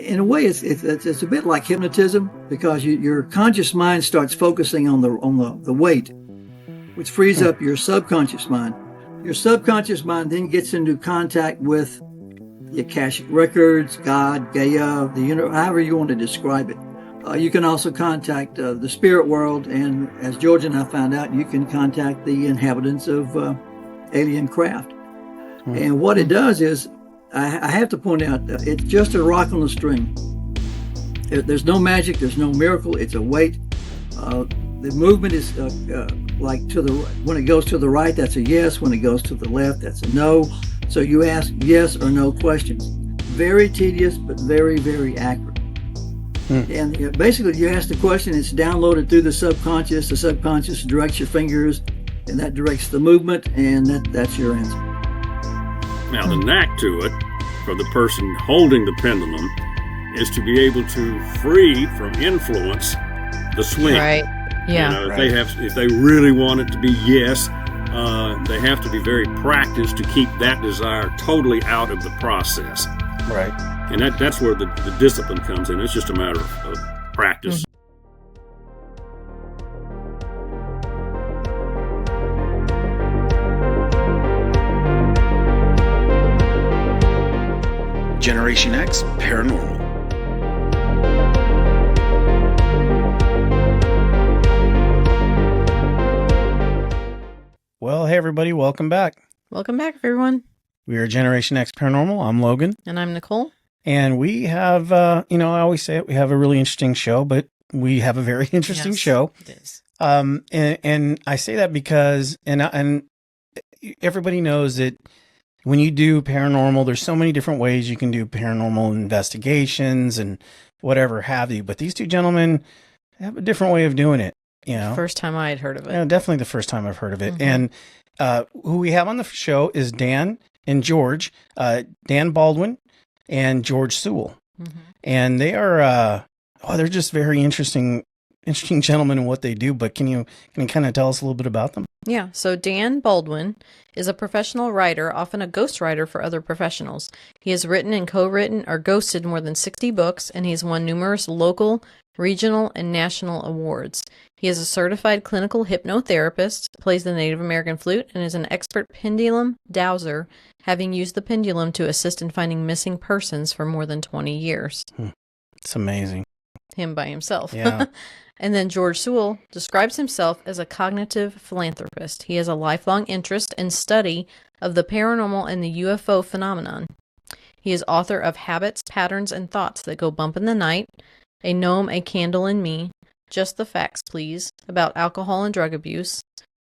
in a way, it's a bit like hypnotism, because your conscious mind starts focusing on the weight, which frees up your subconscious mind. Your subconscious mind then gets into contact with the Akashic records, God, Gaia, the universe, however you want to describe it. You can also contact the spirit world, and as George and I found out, you can contact the inhabitants of alien craft. And what it does is, I have to point out, it's just a rock on the string. There's no magic, there's no miracle. It's a weight. The movement is like when it goes to the right, that's a yes. When it goes to the left, that's a no. So you ask yes or no questions. Very tedious, but very, very accurate. And basically, you ask the question, it's downloaded through the subconscious. The subconscious directs your fingers, and that directs the movement, and that's your answer. Now, the knack to it, for the person holding the pendulum, is to be able to free from influence the swing. Right. Yeah. You know, if they really want it to be yes, they have to be very practiced to keep that desire totally out of the process. Right. And that's where the discipline comes in. It's just a matter of practice. Generation X Paranormal. Well, hey everybody, welcome back. Welcome back, everyone. We are Generation X Paranormal. I'm Logan. And I'm Nicole. And we have, I always say it, we have a really interesting show, but we have a very interesting show. It is. And I say that because, and everybody knows that when you do paranormal, there's so many different ways you can do paranormal investigations and whatever have you. But these two gentlemen have a different way of doing it. You know, First time I had heard of it. Yeah, definitely the first time I've heard of it. And who we have on the show is Dan and George, Dan Baldwin and George Sewell. And they are, they're just very interesting gentlemen in what they do. But can you kind of tell us a little bit about them? Yeah. So Dan Baldwin is a professional writer, often a ghostwriter for other professionals. He has written and co-written or ghosted more than 60 books, and he's won numerous local, regional, and national awards. He is a certified clinical hypnotherapist, plays the Native American flute, and is an expert pendulum dowser, having used the pendulum to assist in finding missing persons for more than 20 years. It's amazing. Him by himself. Yeah. And then George Sewell describes himself as a cognitive philanthropist. He has a lifelong interest and study of the paranormal and the UFO phenomenon. He is author of Habits, Patterns, and Thoughts That Go Bump in the Night, A Gnome, A Candle, and Me, Just the Facts, Please, about alcohol and drug abuse,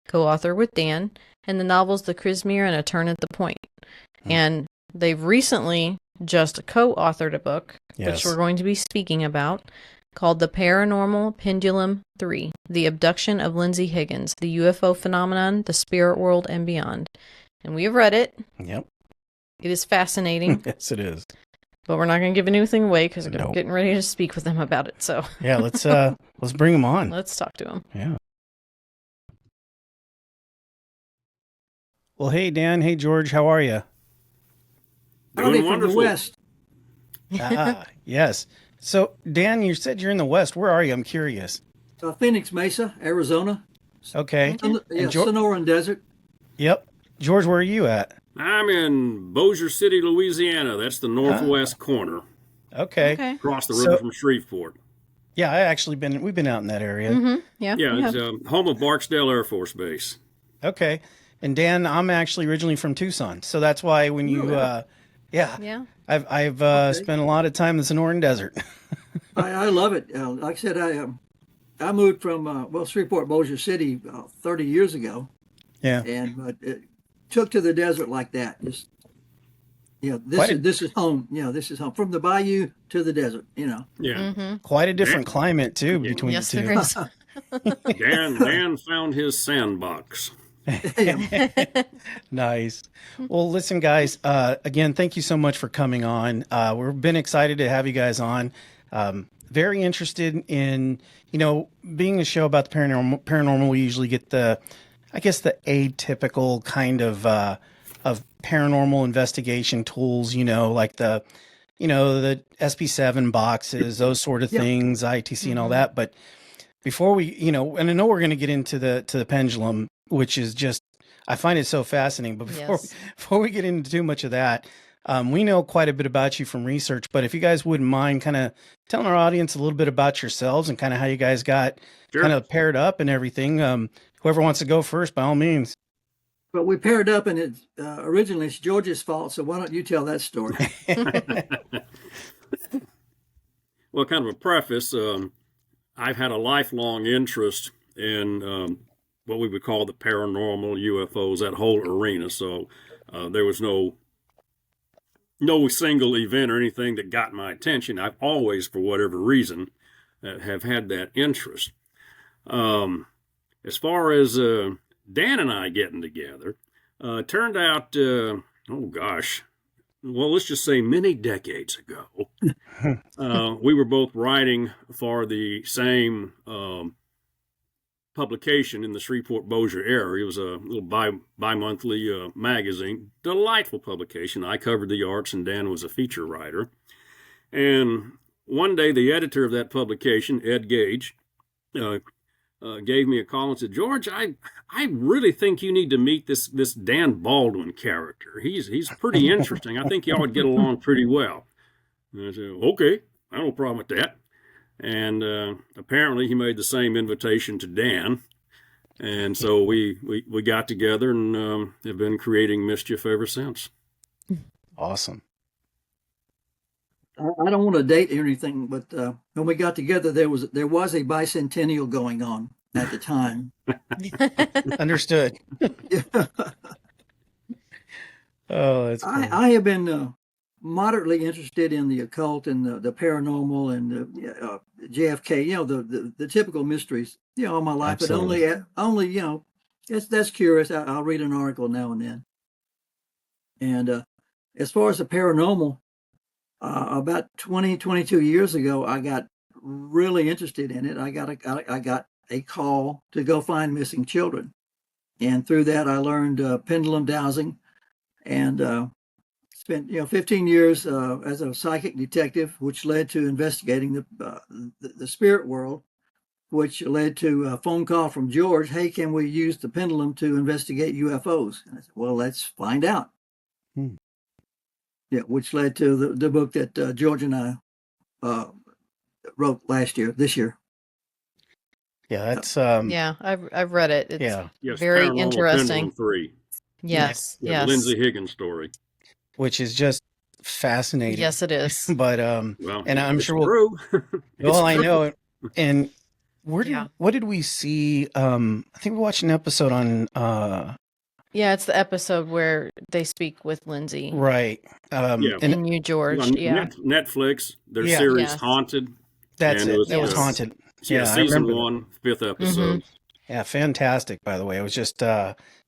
co-author with Dan, and the novels The Krismere and A Turn at the Point. And they've recently just co-authored a book, which we're going to be speaking about, called The Paranormal Pendulum 3, The Abduction of Lindsay Higgins, the UFO Phenomenon, the Spirit World, and Beyond. And we have read it. Yep. It is fascinating. Yes, it is. But we're not going to give anything away because we're getting ready to speak with them about it. So yeah, let's bring them on. Let's talk to them. Yeah. Well, hey Dan, hey George, how are you? Doing From the West. Yes. So, Dan, you said you're in the West. Where are you? I'm curious. Phoenix Mesa, Arizona. Okay. Sonoran Desert. Yep. George, where are you at? I'm in Bossier City, Louisiana. That's the northwest corner. Okay. Across the river from Shreveport. Yeah, we've been out in that area. Yeah. Yeah, it's home of Barksdale Air Force Base. Okay. And Dan, I'm actually originally from Tucson. So that's why when you, I've spent a lot of time in the Sonoran Desert. I love it. Like I said, I moved from Shreveport, Bossier City 30 years ago. Yeah, and it took to the desert like that. Just this is home. This is home from the bayou to the desert. Yeah, quite a different climate too between the two. Dan found his sandbox. Nice. Well, listen, guys, again, thank you so much for coming on. We've been excited to have you guys on. Very interested in, being a show about the paranormal. We usually get the atypical kind of paranormal investigation tools, like the, the SP7 boxes, those sort of things, ITC and all that. But before we, and I know we're going to get into the pendulum, which is just, I find it so fascinating. But before we get into too much of that, we know quite a bit about you from research. But if you guys wouldn't mind kind of telling our audience a little bit about yourselves and kind of how you guys got kind of paired up and everything. Whoever wants to go first, by all means. But we paired up, and originally it's George's fault. So why don't you tell that story? Well, kind of a preface. I've had a lifelong interest in what we would call the paranormal, UFOs, that whole arena. So there was no single event or anything that got my attention. I've always, for whatever reason, have had that interest. As far as Dan and I getting together, turned out, let's just say many decades ago, we were both writing for the same publication in the Shreveport Bossier area. It was a little bi-monthly magazine, delightful publication. I covered the arts and Dan was a feature writer. And one day the editor of that publication, Ed Gage, gave me a call and said, George, I really think you need to meet this Dan Baldwin character. He's pretty interesting. I think y'all would get along pretty well. And I said, okay, I have no problem with that. And apparently he made the same invitation to Dan. And so we got together and have been creating mischief ever since. Awesome. I don't want to date or anything, but when we got together, there was a bicentennial going on at the time. Understood. Oh, that's cool. I have been moderately interested in the occult and the paranormal and JFK, the typical mysteries, all my life. Absolutely. But only that's curious. I'll read an article now and then. And as far as the paranormal, about 22 years ago, I got really interested in it. I got a call to go find missing children. And through that, I learned pendulum dowsing and spent 15 years as a psychic detective, which led to investigating the spirit world, which led to a phone call from George. Hey, can we use the pendulum to investigate UFOs? And I said, well, let's find out. Yeah, which led to the book that George and I wrote this year. Yeah, that's I've read it. It's Yes, very Paranormal interesting. Pendulum 3. Yes. The Lindsay Higgins story. which is just fascinating. Yes, it is. But Well, and I'm it's sure true. well, I know it. And Yeah. what did we see? I think we watched an episode on Yeah, it's the episode where they speak with Lindsay right. Yeah. and you, George. on Yeah. Netflix, their Yeah. series Yes. Haunted. That's And it. it was, That was yes. Haunted. Yeah, I season remember that. 1, 5th episode. Yeah, fantastic. By the way, it was just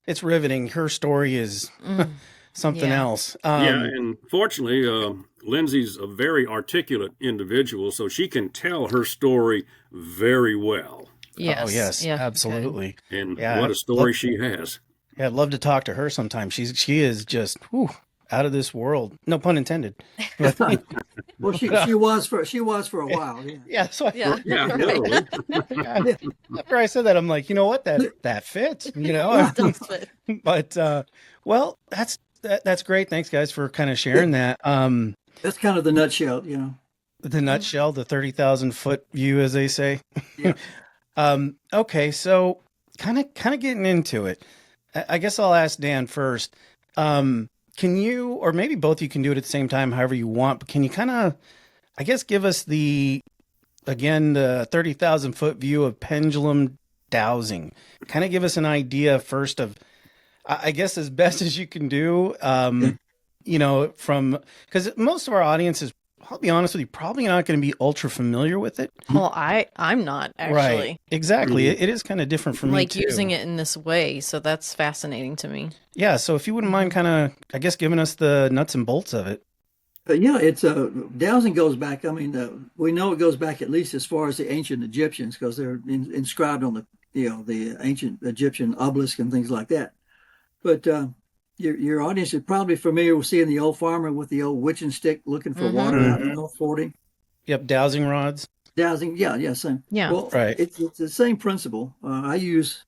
it's riveting. Her story is something Yeah. else. Yeah, and fortunately, Lindsay's a very articulate individual, so she can tell her story very well. Yes. Oh yes, Yeah. absolutely. And Yeah, what a story she has. Yeah, I'd love to talk to her sometime. She is just out of this world. No pun intended. Well, she was for a while. Yeah. Yeah, so Yeah. Yeah, literally. after I said that, I'm like, you know what, that fits. It does fit. But well, that's great. Thanks, guys, for kind of sharing that. That's kind of the nutshell. The nutshell, the 30,000-foot view, as they say. Yeah. Okay, so kind of getting into it. I guess I'll ask Dan first. Can you, or maybe both of you can do it at the same time, however you want, but can you kind of, I guess, give us the 30,000-foot view of pendulum dowsing? Kind of give us an idea first of, I guess, as best as you can do, because most of our audience is, I'll be honest with you, probably not going to be ultra familiar with it. Well, I'm not actually. Right. Exactly. It is kind of different for me Like too. using it in this way, so that's fascinating to me. Yeah. So if you wouldn't mind kind of, I guess, giving us the nuts and bolts of it. Yeah, it's dowsing goes back. I mean, we know it goes back at least as far as the ancient Egyptians because they're inscribed on the ancient Egyptian obelisk and things like that. But your audience is probably familiar with seeing the old farmer with the old witching stick looking for water out in North 40. Yep, dowsing rods. Dowsing, yeah, same. Yeah. Well, Right. it's the same principle. I use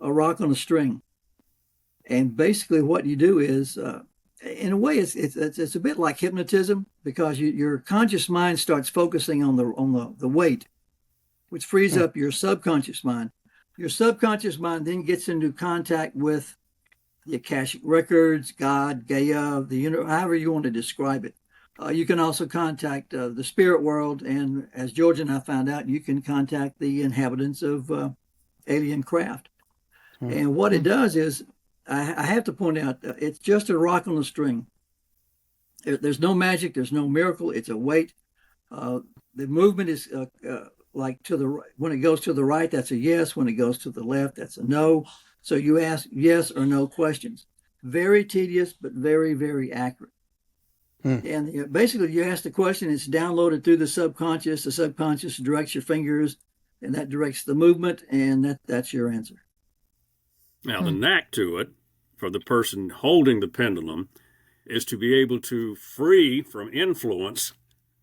a rock on a string, and basically what you do is, in a way, it's a bit like hypnotism, because your conscious mind starts focusing on the weight, which frees up your subconscious mind. Your subconscious mind then gets into contact with the Akashic records, God, Gaia, the universe, however you want to describe it. You can also contact the spirit world, and as George and I found out, you can contact the inhabitants of alien craft. And what it does is, I have to point out, it's just a rock on a string. There's no magic, there's no miracle. It's a weight. The movement is like to the right. When it goes to the right, that's a yes. When it goes to the left, that's a no. So you ask yes or no questions. Very tedious, but very, very accurate. And basically, you ask the question, it's downloaded through the subconscious. The subconscious directs your fingers, and that directs the movement, and that's your answer. Now, the knack to it for the person holding the pendulum is to be able to free from influence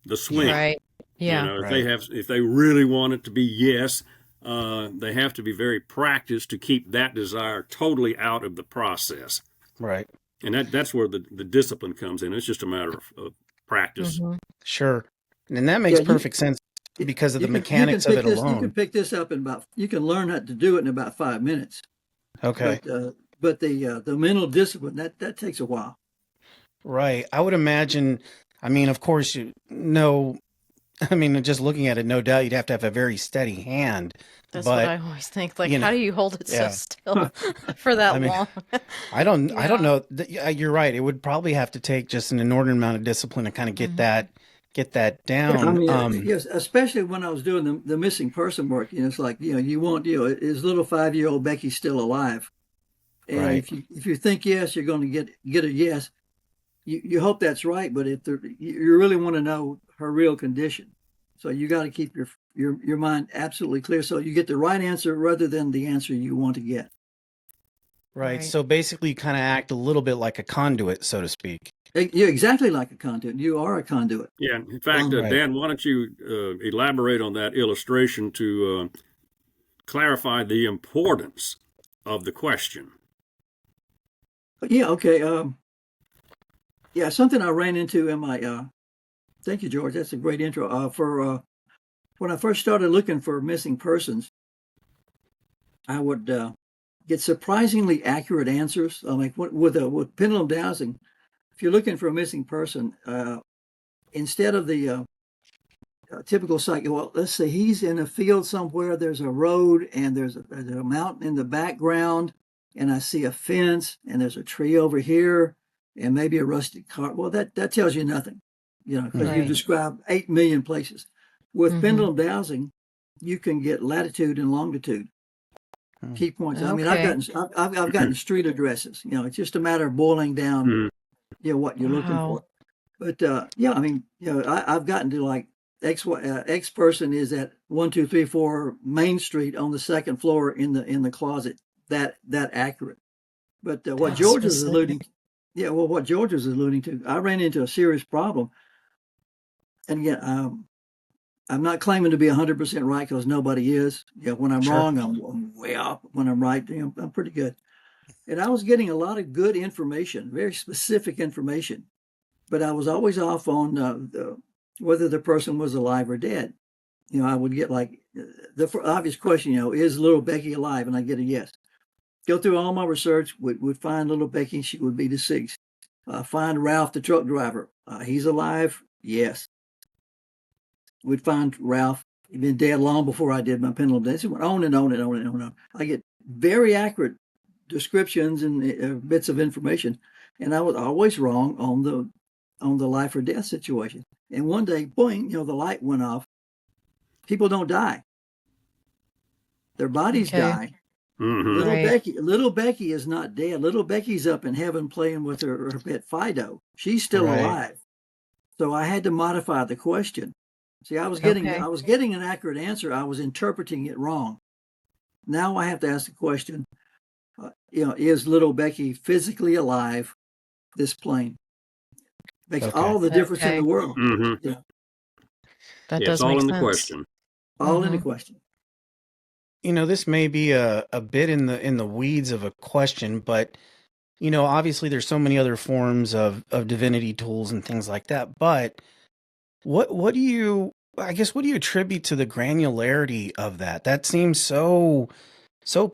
the swing. Right. Yeah. You know, if they really want it to be yes, they have to be very practiced to keep that desire totally out of the process. Right. And that's where the discipline comes in. It's just a matter of practice. Sure. And that makes perfect sense because of the mechanics of it alone. You can pick this up you can learn how to do it in about 5 minutes. Okay. But the mental discipline, that takes a while. Right. I would imagine, I mean, of course, just looking at it, no doubt you'd have to have a very steady hand. That's what I always think. Like, how do you hold it so still for that long? I don't know. You're right. It would probably have to take just an inordinate amount of discipline to kind of get that down. Yes, especially when I was doing the missing person work. It's like, you want, is little 5-year-old Becky still alive? And right. if you think yes, you're going to get a yes. You hope that's right, but you really want to know her real condition. So you got to keep your mind absolutely clear, so you get the right answer rather than the answer you want to get. Right. So basically, you kind of act a little bit like a conduit, so to speak. You're exactly like a conduit. You are a conduit. Yeah. In fact, Dan, why don't you elaborate on that illustration to clarify the importance of the question? Yeah. Okay. Something I ran into in my. Thank you, George. That's a great intro. For when I first started looking for missing persons, I would get surprisingly accurate answers. Like with Pendulum Dowsing, if you're looking for a missing person, instead of the typical psychic, well, let's say he's in a field somewhere. There's a road and there's a mountain in the background, and I see a fence and there's a tree over here and maybe a rusted car. Well, that tells you nothing. Because you describe 8 million places. With Pendulum Dowsing, you can get latitude and longitude, key points. I mean, I've gotten street addresses. It's just a matter of boiling down, what you're looking for. But I've gotten to like X person is at 1234 Main Street on the second floor in the closet. That accurate. But what George is alluding to, what George is alluding to, I ran into a serious problem. And again, I'm not claiming to be 100% right, because nobody is. When I'm wrong, I'm way off. When I'm right, I'm pretty good. And I was getting a lot of good information, very specific information, but I was always off on whether the person was alive or dead. I would get like the obvious question, is little Becky alive? And I get a yes. Go through all my research, would find little Becky, she would be deceased. Find Ralph, the truck driver. He's alive? Yes. We'd find Ralph. He'd been dead long before I did my Pendulum Dowsing. It went on and on and on and on. I get very accurate descriptions and bits of information, and I was always wrong on the life or death situation. And one day, boing, the light went off. People don't die. Their bodies die. Mm-hmm. Little Becky is not dead. Little Becky's up in heaven playing with her pet Fido. She's still alive. So I had to modify the question. See, I was getting an accurate answer. I was interpreting it wrong. Now I have to ask the question, is little Becky physically alive? This plane makes Okay. all the difference in Okay. the world. Mm-hmm. Yeah, That Yeah, it's does all make in the sense. question. all in the question. This may be a bit in the weeds of a question, but obviously there's so many other forms of divinity tools and things like that. But what do you attribute to the granularity of that? That seems so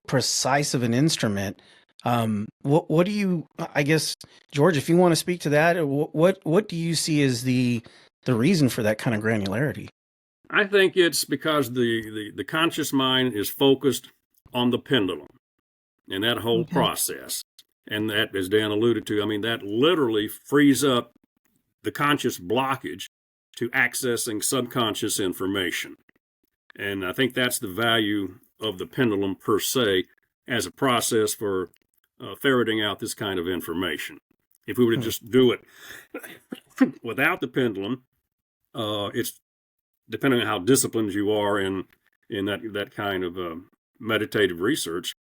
precise of an instrument. What do you? I guess George, if you want to speak to that, what do you see as the reason for that kind of granularity? I think it's because the conscious mind is focused on the pendulum and that whole process. And that, as Dan alluded to, I mean, that literally frees up the conscious blockage to accessing subconscious information. And I think that's the value of the pendulum per se as a process for ferreting out this kind of information. If we were to just do it without the pendulum, it's depending on how disciplined you are in that kind of meditative research.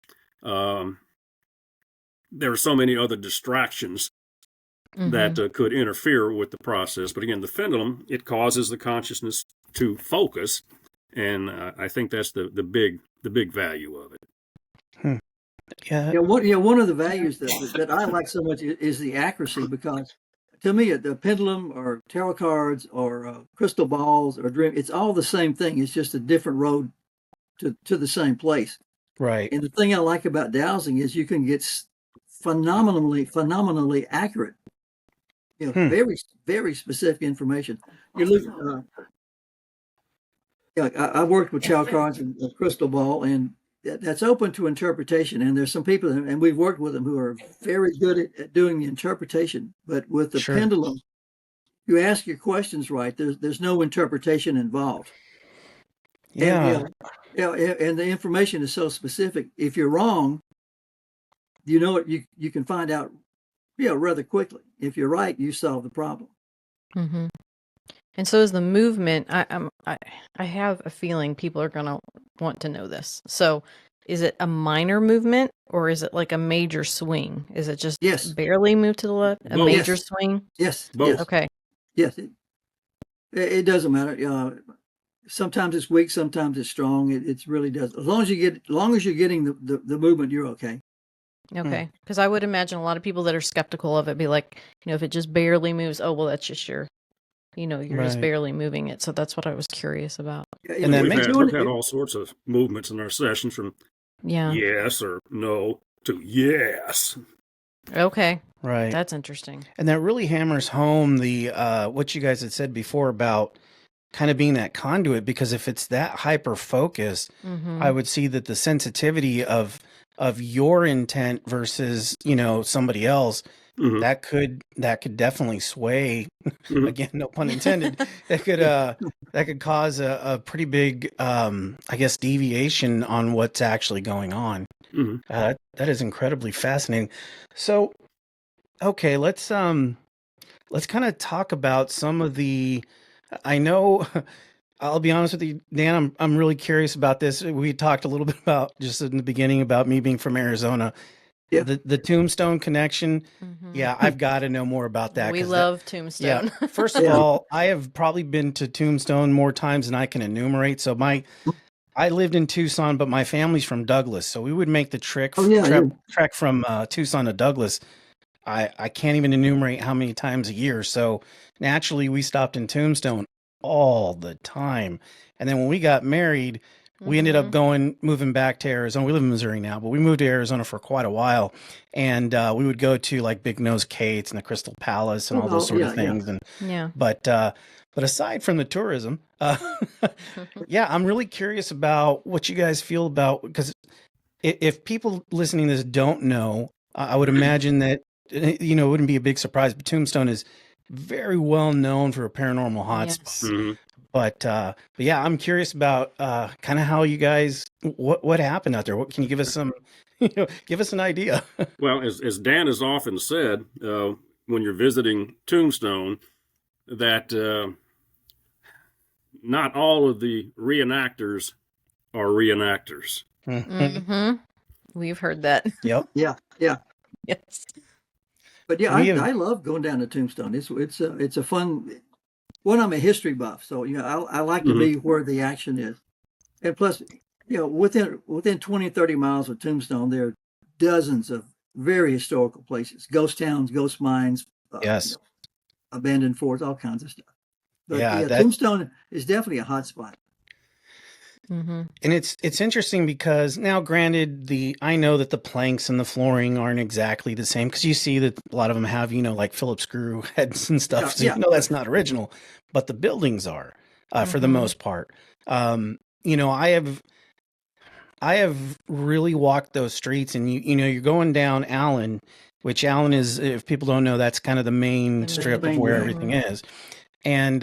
There are so many other distractions that could interfere with the process. But again, the pendulum, it causes the consciousness to focus, and I think that's the big value of it. Yeah. One of the values that I like so much is the accuracy, because to me, the pendulum or tarot cards or crystal balls or dream, it's all the same thing. It's just a different road to the same place. Right. And the thing I like about dowsing is you can get phenomenally accurate, very, very specific information. You look, I worked with tarot cards and a crystal ball, and that's open to interpretation. And there's some people, and we've worked with them, who are very good at doing the interpretation. But with the pendulum, you ask your questions right. There's no interpretation involved. Yeah. And the information is so specific. If you're wrong, you can find out, rather quickly. If you're right, you solve the problem. Mm-hmm. And so is the movement. I have a feeling people are going to want to know this. So is it a minor movement, or is it like a major swing? Is it just barely move to the left? A major swing? Yes. Both. Yes. Okay. Yes. It doesn't matter. Sometimes it's weak, sometimes it's strong. It really does. As long as you're getting the movement, you're okay. Okay. Because I would imagine a lot of people that are skeptical of it be like, if it just barely moves, oh, well, that's just you're just barely moving it. So that's what I was curious about. And then we've had all sorts of movements in our sessions, from yes or no to yes. Okay. Right. That's interesting. And that really hammers home the what you guys had said before about kind of being that conduit, because if it's that hyper focus, I would see that the sensitivity of your intent versus, somebody else, that could definitely sway, again, no pun intended, that could cause a pretty big, I guess, deviation on what's actually going on. That is incredibly fascinating. So, okay, let's kind of talk about some of the, I know, I'll be honest with you, Dan, I'm really curious about this. We talked a little bit about, just in the beginning, about me being from Arizona. Yeah. The Tombstone connection. Yeah, I've got to know more about that. We love Tombstone. Yeah. First of all, I have probably been to Tombstone more times than I can enumerate. So I lived in Tucson, but my family's from Douglas. So we would make the trek from Tucson to Douglas. I can't even enumerate how many times a year. So naturally, we stopped in Tombstone all the time. And then when we got married, we ended up moving back to Arizona. We live in Missouri now, but we moved to Arizona for quite a while. And we would go to like Big Nose Kate's and the Crystal Palace and all those sort of things. But aside from the tourism, I'm really curious about what you guys feel about, because if people listening to this don't know, I would imagine that, it wouldn't be a big surprise, but Tombstone is very well known for a paranormal hotspot. But yeah, I'm curious about kind of how you guys, what happened out there. What can you give us some, give us an idea? Well, as Dan has often said, when you're visiting Tombstone, that not all of the reenactors are reenactors. We've heard that. Yep. Yeah. Yes. But yeah, We have- I love going down to Tombstone. It's a fun. One, I'm a history buff, so I like to be where the action is, and plus, within 20, 30 miles of Tombstone, there are dozens of very historical places, ghost towns, ghost mines, Yes. Abandoned forts, all kinds of stuff. But Yeah, Tombstone is definitely a hot spot. Mm-hmm. And it's interesting because now, granted, I know that the planks and the flooring aren't exactly the same because you see that a lot of them have like Phillips screw heads and stuff. So that's not original, but the buildings are for the most part. I have really walked those streets, and you're going down Allen, which Allen is, if people don't know, that's kind of the main strip of where everything is, and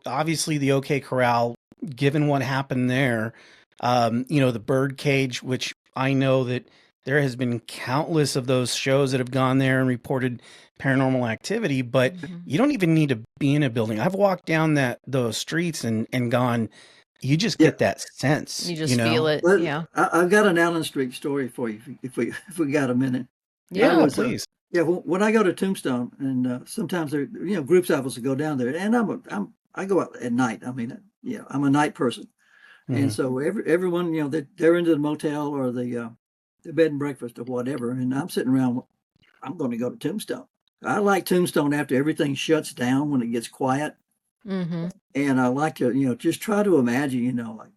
obviously the OK Corral. Given what happened there, the birdcage, which I know that there has been countless of those shows that have gone there and reported paranormal activity, but you don't even need to be in a building. I've walked down those streets and gone, you just get that sense. You just feel it. But yeah. I've got an Allen Street story for you if we got a minute. Yeah, please. When I go to Tombstone, and sometimes there, groups of us will go down there, and I go out at night. I mean, I'm a night person, and so everyone, they're into the motel or the bed and breakfast or whatever, and I'm sitting around. I'm going to go to Tombstone. I like Tombstone after everything shuts down when it gets quiet, and I like to just try to imagine like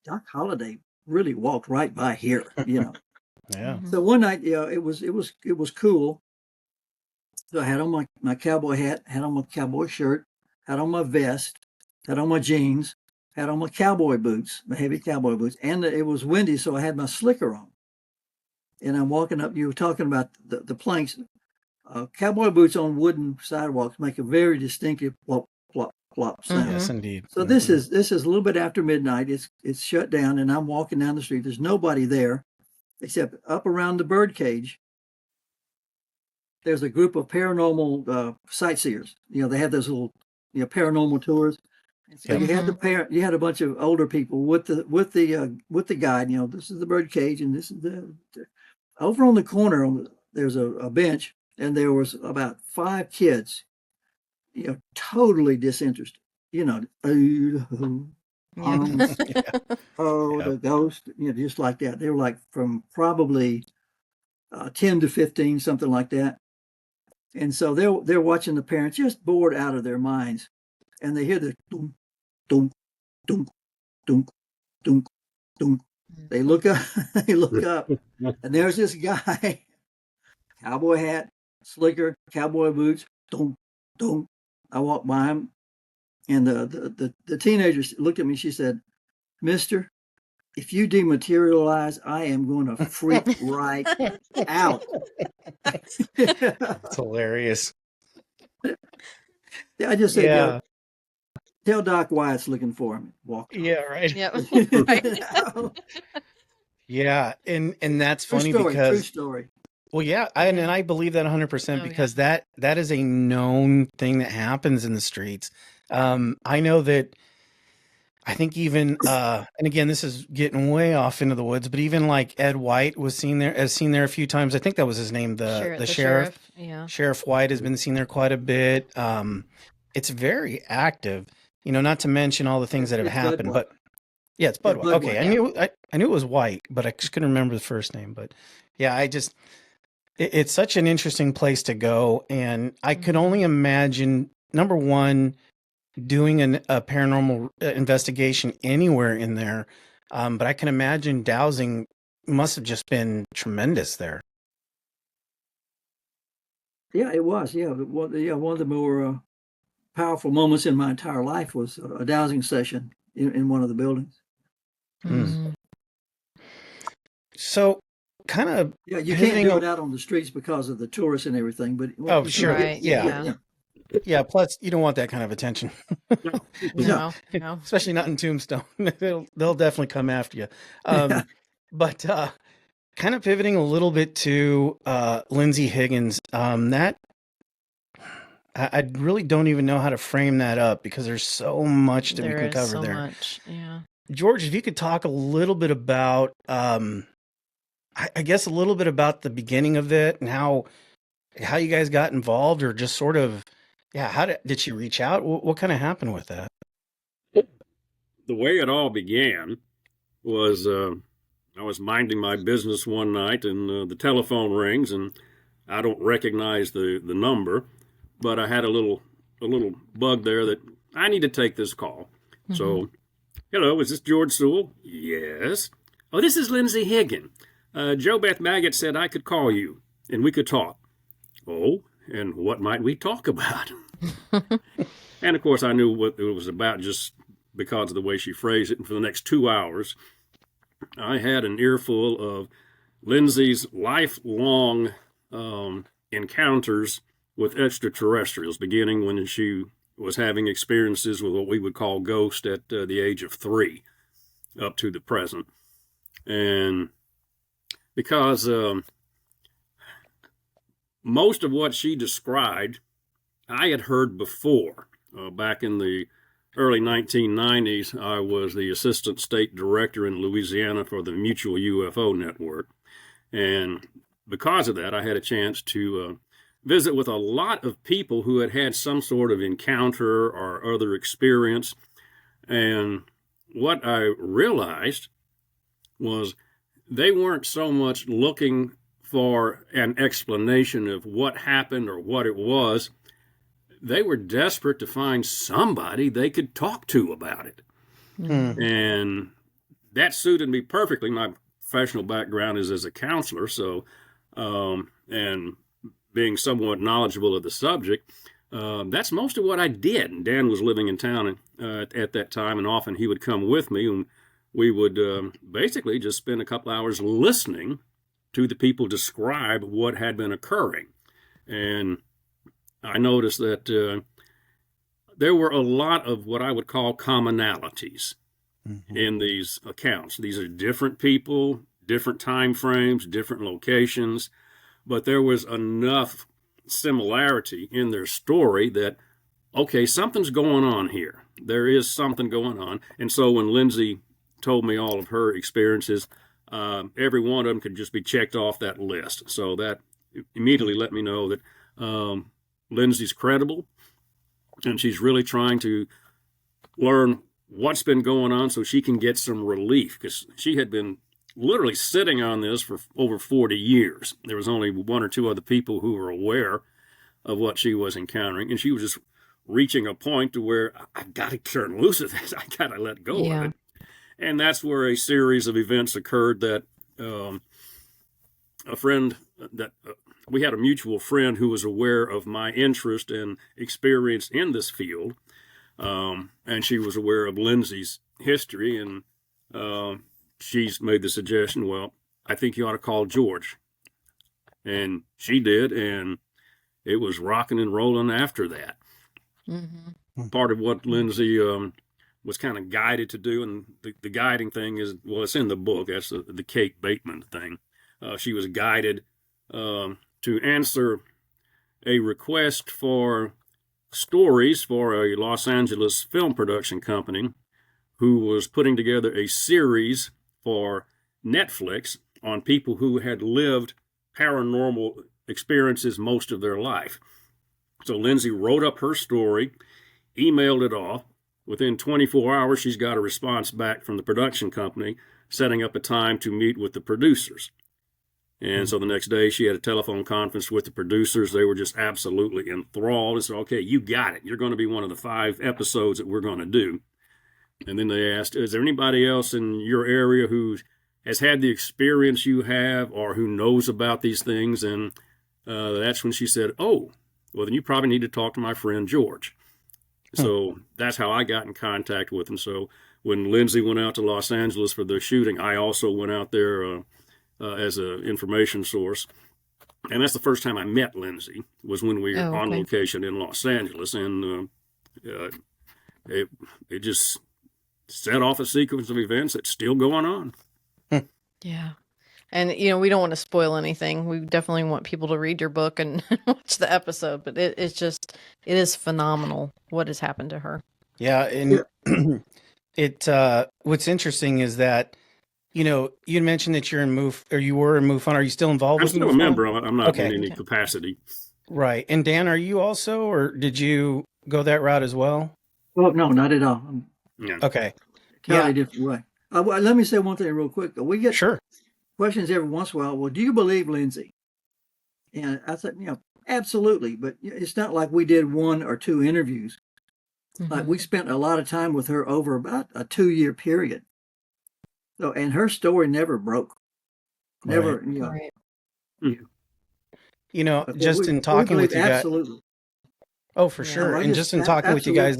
Doc Holliday really walked right by here, Yeah. So one night, it was cool. So I had on my cowboy hat, had on my cowboy shirt, had on my vest, had on my jeans, had on my cowboy boots, my heavy cowboy boots, and it was windy, so I had my slicker on. And I'm walking up. You were talking about the planks. Cowboy boots on wooden sidewalks make a very distinctive plop plop plop sound. Yes, indeed. So this is a little bit after midnight. It's shut down, and I'm walking down the street. There's nobody there except up around the bird cage. There's a group of paranormal sightseers. They have those little paranormal tours. And so you had a bunch of older people with the guide. This is the bird cage, and this is the over on the corner. There's a bench, and there was about 5 kids, totally disinterested. The ghost, just like that. They were like from probably 10 to 15, something like that. And so they're watching the parents just bored out of their minds, and they hear the dunk, dunk, dunk, dunk, dunk, dunk. They look up, and there's this guy, cowboy hat, slicker, cowboy boots, dunk, dunk. I walked by him, and the teenager looked at me. She said, "Mister, if you dematerialize, I am going to freak right out." That's hilarious. I just said, tell Doc Wyatt's looking for him. Walk. Yeah, right. Yep. Yeah, and that's funny true because story. Well, yeah, and I believe that 100% because that is a known thing that happens in the streets. I know that. I think even, and again, this is getting way off into the woods, but even like Ed White was seen there a few times. I think that was his name, the sheriff. Yeah. Sheriff White has been seen there quite a bit. It's very active, not to mention all the things that have happened, but yeah, it's Bud White. Okay. I knew it was White, but I just couldn't remember the first name, but yeah, it's such an interesting place to go. And I could only imagine, number one, doing a paranormal investigation anywhere in there. But I can imagine dowsing must have just been tremendous there. Yeah, it was. Yeah, one of the more powerful moments in my entire life was a dowsing session in one of the buildings. Mm-hmm. So, kind of. Yeah, you can't do it out on the streets because of the tourists and everything. But sure, right. Yeah. Yeah, plus you don't want that kind of attention. No. Especially not in Tombstone. They'll definitely come after you. But kind of pivoting a little bit to Lindsay Higgins, that I really don't even know how to frame that up because there's so much that we can cover there. Much. Yeah. George, if you could talk a little bit about I guess a little bit about the beginning of it and how you guys got involved, or just sort of, yeah, how did she reach out? What kind of happened with that? The way it all began was I was minding my business one night, and the telephone rings, and I don't recognize the number, but I had a little bug there that I need to take this call. Mm-hmm. So, hello, is this George Sewell? Yes. Oh, this is Lindsay Higgins. Joe Beth Maggott said I could call you and we could talk. Oh, and what might we talk about? And of course, I knew what it was about just because of the way she phrased it. And for the next 2 hours, I had an earful of Lindsay's lifelong encounters with extraterrestrials, beginning when she was having experiences with what we would call ghosts at the age of 3 up to the present. And because most of what she described, I had heard before. Back in the early 1990s, I was the assistant state director in Louisiana for the Mutual UFO Network. And because of that, I had a chance to visit with a lot of people who had had some sort of encounter or other experience. And what I realized was they weren't so much looking for an explanation of what happened or what it was. They were desperate to find somebody they could talk to about it. Mm. And that suited me perfectly. My professional background is as a counselor, so and being somewhat knowledgeable of the subject, that's most of what I did. And Dan was living in town at that time, and often he would come with me, and we would basically just spend a couple hours listening to the people describe what had been occurring. And I noticed that there were a lot of what I would call commonalities in these accounts. These are different people, different time frames, different locations, but there was enough similarity in their story that, okay, something's going on here. There is something going on. And so when Lindsay told me all of her experiences, every one of them could just be checked off that list. So that immediately let me know that Lindsay's credible, and she's really trying to learn what's been going on so she can get some relief, because she had been literally sitting on this for over 40 years. There was only one or two other people who were aware of what she was encountering, and she was just reaching a point to where I've got to turn loose of this. I got to let go of it. And that's where a series of events occurred that a friend that we had a mutual friend who was aware of my interest and experience in this field. And she was aware of Lindsay's history, and she's made the suggestion, well, I think you ought to call George. And she did, and it was rocking and rolling after that. Mm-hmm. Part of what Lindsay was kind of guided to do, and the guiding thing is, well, it's in the book, that's the Kate Bateman thing. She was guided to answer a request for stories for a Los Angeles film production company who was putting together a series for Netflix on people who had lived paranormal experiences most of their life. So Lindsay wrote up her story, emailed it off. Within 24 hours, she's got a response back from the production company setting up a time to meet with the producers. And so the next day she had a telephone conference with the producers. They were just absolutely enthralled and said, okay, you got it. You're going to be one of the 5 episodes that we're going to do. And then they asked, is there anybody else in your area who has had the experience you have or who knows about these things? And that's when she said, oh, well, then you probably need to talk to my friend George. So that's how I got in contact with him. So when Lindsay went out to Los Angeles for the shooting, I also went out there as an information source. And that's the first time I met Lindsay, was when we were on location in Los Angeles. And it just set off a sequence of events that's still going on. Yeah. And, we don't want to spoil anything. We definitely want people to read your book and watch the episode. But it is phenomenal what has happened to her. Yeah. And what's interesting is that you mentioned that you're in you were in MUFON. Are you still involved I'm with still a MUFON? member. I'm not Okay. in any capacity. Right. And Dan, are you also, or did you go that route as well? Oh, no, not at all. Yeah. Okay. Entirely different way. Well, let me say one thing real quick. We get Sure. questions every once in a while. Well, do you believe Lindsay? And I said, absolutely. But it's not like we did 1 or 2 interviews. Like we spent a lot of time with her over about a 2-year period. So, and her story never broke. Never, Right. Just in talking with you guys. Absolutely. Oh, for sure. And just in talking with you guys,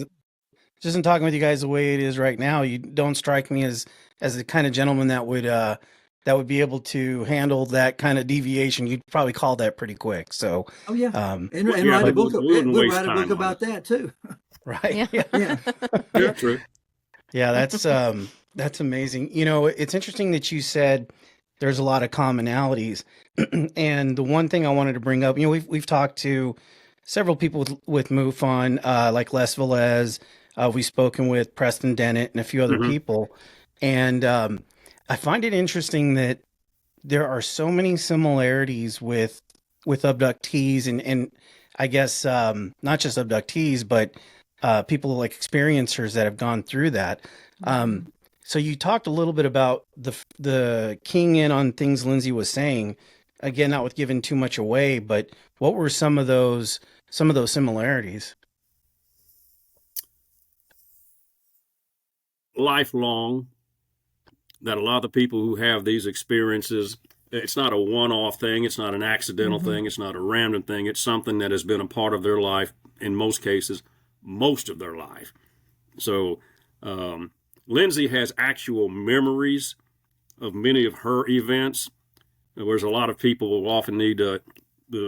the way it is right now, you don't strike me as the kind of gentleman that would be able to handle that kind of deviation. You'd probably call that pretty quick. So, and yeah, write a book. we'll Write a book about that too. right. Yeah, true. Yeah, that's amazing. It's interesting that you said there's a lot of commonalities. And the one thing I wanted to bring up, we've talked to several people with MUFON, like Les Velez. We've spoken with Preston Dennett and a few other people. And I find it interesting that there are so many similarities with abductees and I guess not just abductees, but people like experiencers that have gone through that. So you talked a little bit about the keying in on things Lindsay was saying. Again, not with giving too much away, but what were some of those similarities? Lifelong, that a lot of the people who have these experiences, it's not a one-off thing. It's not an accidental thing. It's not a random thing. It's something that has been a part of their life, in most cases, most of their life. So Lindsay has actual memories of many of her events, whereas a lot of people will often need the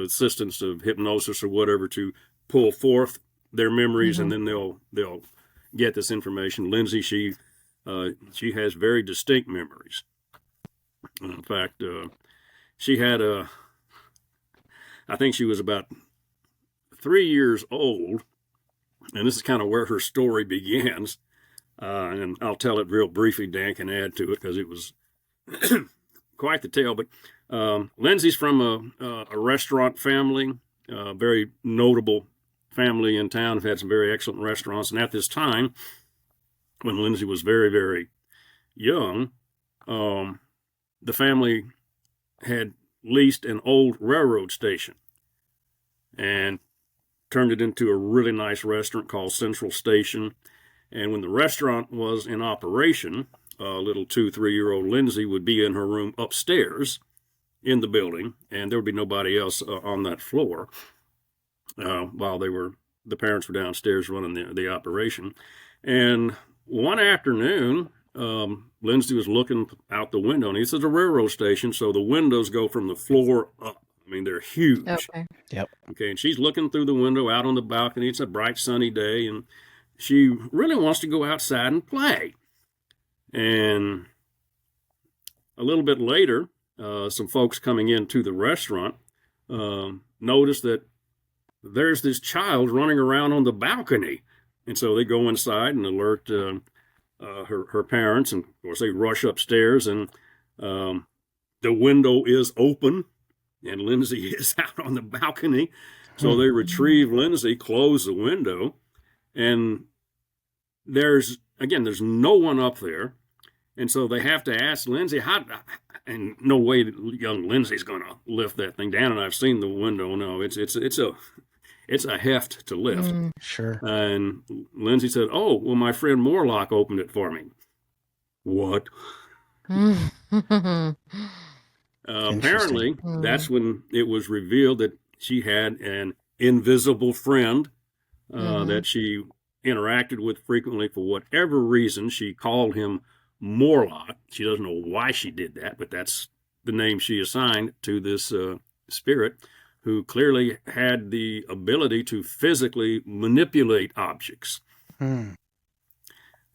assistance of hypnosis or whatever to pull forth their memories, and then they'll get this information. Lindsay, she has very distinct memories. In fact, she had I think she was about 3 years old, and this is kind of where her story begins. And I'll tell it real briefly. Dan can add to it because it was quite the tale. But Lindsay's from a restaurant family, a very notable family in town. Have had some very excellent restaurants. And at this time, when Lindsay was very, very young, the family had leased an old railroad station and turned it into a really nice restaurant called Central Station. And when the restaurant was in operation, little 2-3-year-old Lindsay would be in her room upstairs in the building, and there would be nobody else on that floor while the parents were downstairs running the operation. And one afternoon, Lindsay was looking out the window, and this is a railroad station, so the windows go from the floor up. I mean, they're huge. Okay. Yep. Okay, and she's looking through the window out on the balcony. It's a bright, sunny day, and she really wants to go outside and play. And a little bit later, some folks coming into the restaurant notice that there's this child running around on the balcony. And so they go inside and alert her parents, and of course they rush upstairs, and the window is open, and Lindsay is out on the balcony. So they retrieve Lindsay, close the window, and there's no one up there. And so they have to ask Lindsay, and no way young Lindsay's going to lift that thing down. And I've seen the window. No, it's a heft to lift. Sure. And Lindsay said, "Oh, well, my friend Morlock opened it for me." What? Apparently, that's when it was revealed that she had an invisible friend that she interacted with frequently. For whatever reason, she called him Morlock. She doesn't know why she did that, but that's the name she assigned to this spirit, who clearly had the ability to physically manipulate objects. And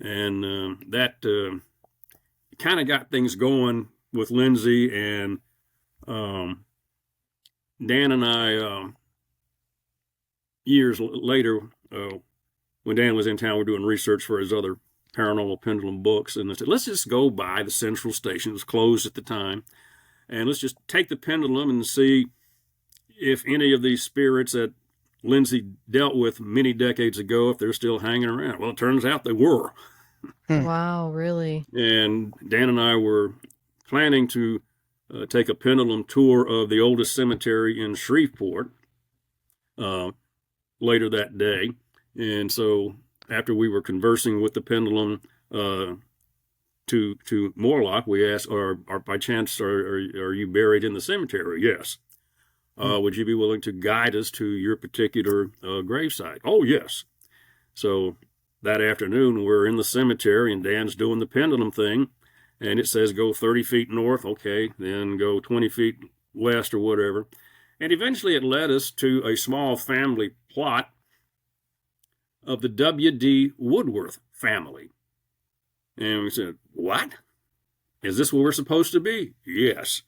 that kind of got things going with Lindsay. And Dan and I, years later, when Dan was in town, we're doing research for his other Paranormal Pendulum books, and I said, let's just go by the central station. It was closed at the time, and let's just take the pendulum and see if any of these spirits that Lindsay dealt with many decades ago, if they're still hanging around. Well, it turns out they were. Wow, really? And Dan and I were planning to take a pendulum tour of the oldest cemetery in Shreveport later that day. And so after we were conversing with the pendulum to Morlock, we asked, or by chance, are you buried in the cemetery? Yes. Would you be willing to guide us to your particular gravesite? Oh, yes. So that afternoon, we're in the cemetery, and Dan's doing the pendulum thing, and it says go 30 feet north, okay, then go 20 feet west or whatever. And eventually it led us to a small family plot of the W.D. Woodworth family. And we said, what? Is this where we're supposed to be? Yes.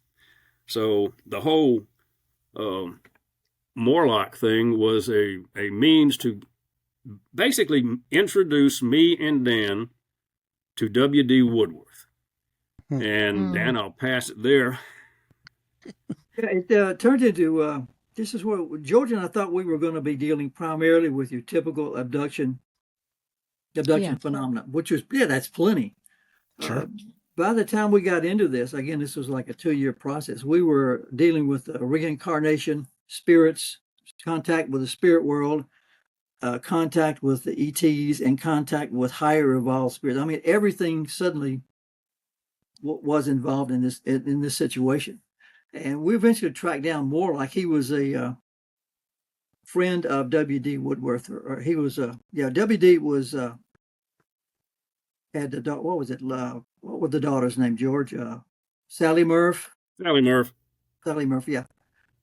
So the whole Morlock thing was a means to basically introduce me and Dan to W.D. Woodworth. And Dan, I'll pass it there. Yeah, it turned into, this is where George and I thought we were going to be dealing primarily with your typical abduction phenomena, which was, that's plenty. Sure. By the time we got into this, again, this was like a 2-year process. We were dealing with reincarnation, spirits, contact with the spirit world, contact with the ETs, and contact with higher evolved spirits. I mean, everything suddenly was involved in this situation. And we eventually tracked down more, like he was a friend of W.D. Woodworth, or he was W.D. was had the what was it? What was the daughter's name? George, Sally Murph. Sally Murph. Sally Murph, yeah.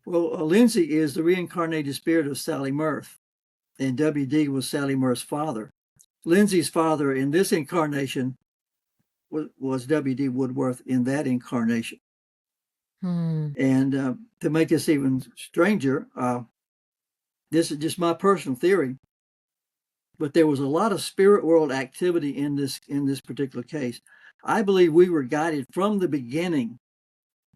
Well, Lindsay is the reincarnated spirit of Sally Murph, and W.D. was Sally Murph's father. Lindsay's father in this incarnation was W.D. Woodworth in that incarnation. And to make this even stranger, this is just my personal theory, but there was a lot of spirit world activity in this particular case. I believe we were guided from the beginning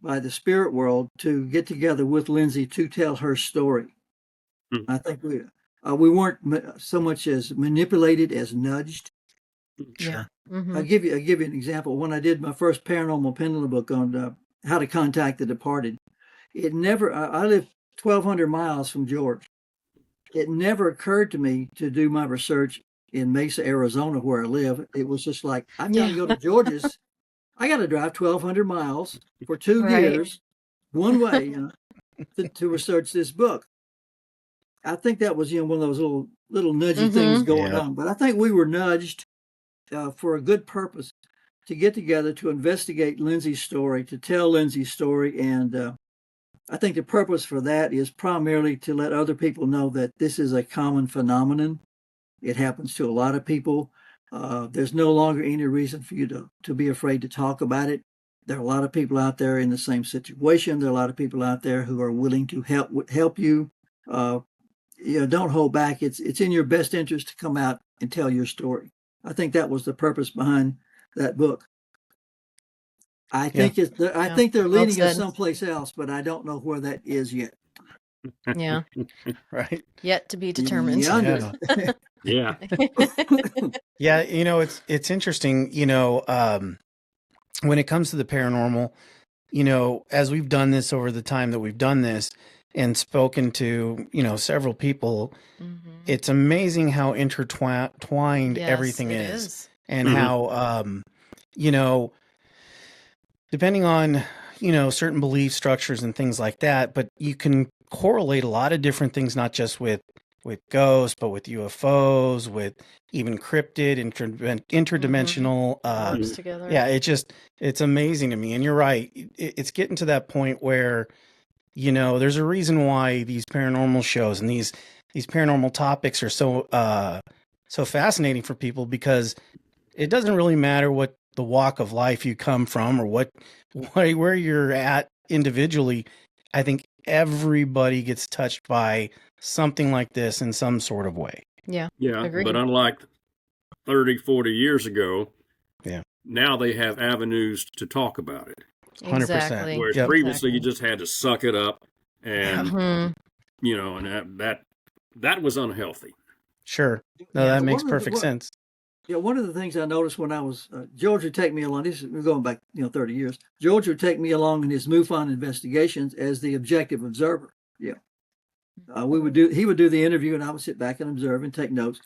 by the spirit world to get together with Lindsay to tell her story. I think we weren't so much as manipulated as nudged. Sure. I'll give you an example. When I did my first paranormal pendulum book on how to contact the departed, it never. I live 1,200 miles from George. It never occurred to me to do my research in Mesa, Arizona, where I live. It was just like, I've got to go to George's. I got to drive 1,200 miles for 2 years, one way, to research this book. I think that was, one of those little nudgy things going on. But I think we were nudged for a good purpose to get together to investigate Lindsay's story, to tell Lindsay's story. And I think the purpose for that is primarily to let other people know that this is a common phenomenon. It happens to a lot of people. There's no longer any reason for you to be afraid to talk about it. There are a lot of people out there in the same situation. There are a lot of people out there who are willing to help you. Don't hold back. It's in your best interest to come out and tell your story. I think that was the purpose behind that book. I think they're leading us someplace else, but I don't know where that is yet. Yeah. Right. Yet to be determined. Yeah. Yeah, it's interesting, when it comes to the paranormal, as we've done this over the time that we've done this and spoken to, several people, it's amazing how intertwined everything is. And how, depending on, certain belief structures and things like that, but you can correlate a lot of different things, not just with ghosts, but with UFOs, with even cryptid, interdimensional, together. Yeah, it's amazing to me. And you're right. It's getting to that point where, there's a reason why these paranormal shows and these paranormal topics are so fascinating for people, because it doesn't really matter what the walk of life you come from or where you're at individually. I think everybody gets touched by something like this in some sort of way. Yeah. Yeah. Agreed. But unlike 30, 40 years ago. Yeah. Now they have avenues to talk about it. 100%. Exactly. Whereas Yep. previously you just had to suck it up, and Mhm. and that was unhealthy. Sure. No, Yeah, that but makes one of the- perfect what- sense. Yeah, one of the things I noticed when I was George would take me along. We're going back, 30 years. George would take me along in his MUFON investigations as the objective observer. Yeah, he would do the interview, and I would sit back and observe and take notes,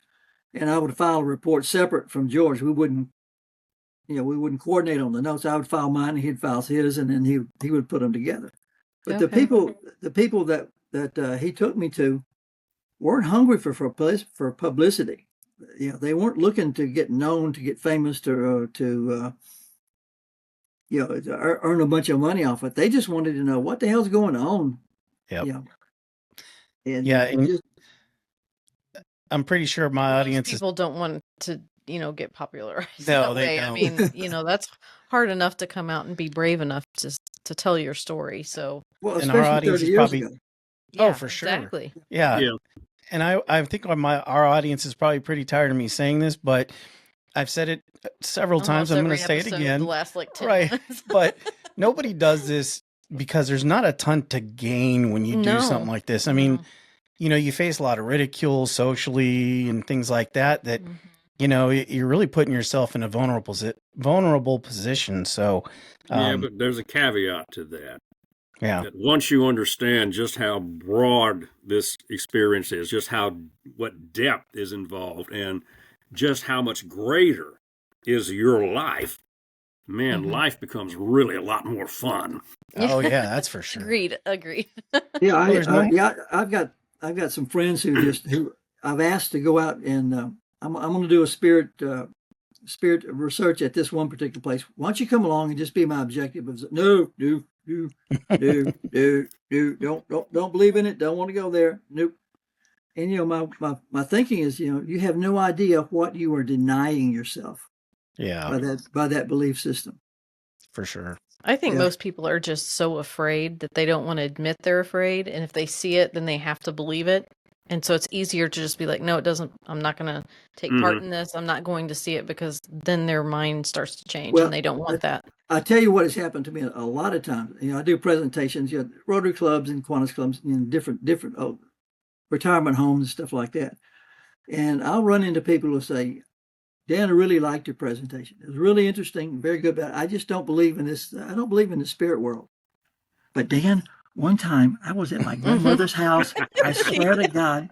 and I would file a report separate from George. We wouldn't coordinate on the notes. I would file mine, and he'd file his, and then he would put them together. But Okay. the people that he took me to weren't hungry for publicity. They weren't looking to get known, to get famous, to earn a bunch of money off it. They just wanted to know what the hell's going on. Yep. And Yeah, it and just, I'm pretty sure my Most audience is. people don't want to, get popularized. No, that they way. don't. I mean, that's hard enough to come out and be brave enough to tell your story. So, well, and our especially audience 30 is years probably- ago. Oh, yeah, for sure. exactly. Yeah. Yeah. And I think our audience is probably pretty tired of me saying this, but I've said it several times. Almost I'm going every to say it episode again. The last 10 Right. minutes. But nobody does this because there's not a ton to gain when you do No. something like this. I mean, you face a lot of ridicule socially and things like that. Mhm. You're really putting yourself in a vulnerable position. So, But there's a caveat to that. yeah, That once you understand just how broad this experience is, just what depth is involved, and just how much greater is your life, man, Mhm. life becomes really a lot more fun. oh yeah, that's for sure. Agreed. Yeah, there's no- I've got some friends who I've asked to go out and I'm going to do a spirit research at this one particular place. Why don't you come along and just be my objective? No, don't believe in it. Don't want to go there. Nope. And my thinking is, you have no idea what you are denying yourself Yeah, by that belief system. for sure. I think Yeah. most people are just so afraid that they don't want to admit they're afraid, and if they see it, then they have to believe it. And so it's easier to just be like, no, it doesn't. I'm not going to take part in this. I'm not going to see it, because then their mind starts to change, Well, and they don't want that. I tell you what has happened to me a lot of times. I do presentations, Rotary clubs and Kiwanis clubs, different retirement homes and stuff like that. And I'll run into people who say, Dan, I really liked your presentation. It was really interesting, very good, but I just don't believe in this. I don't believe in the spirit world. But Dan, one time I was at my grandmother's house. I swear to God,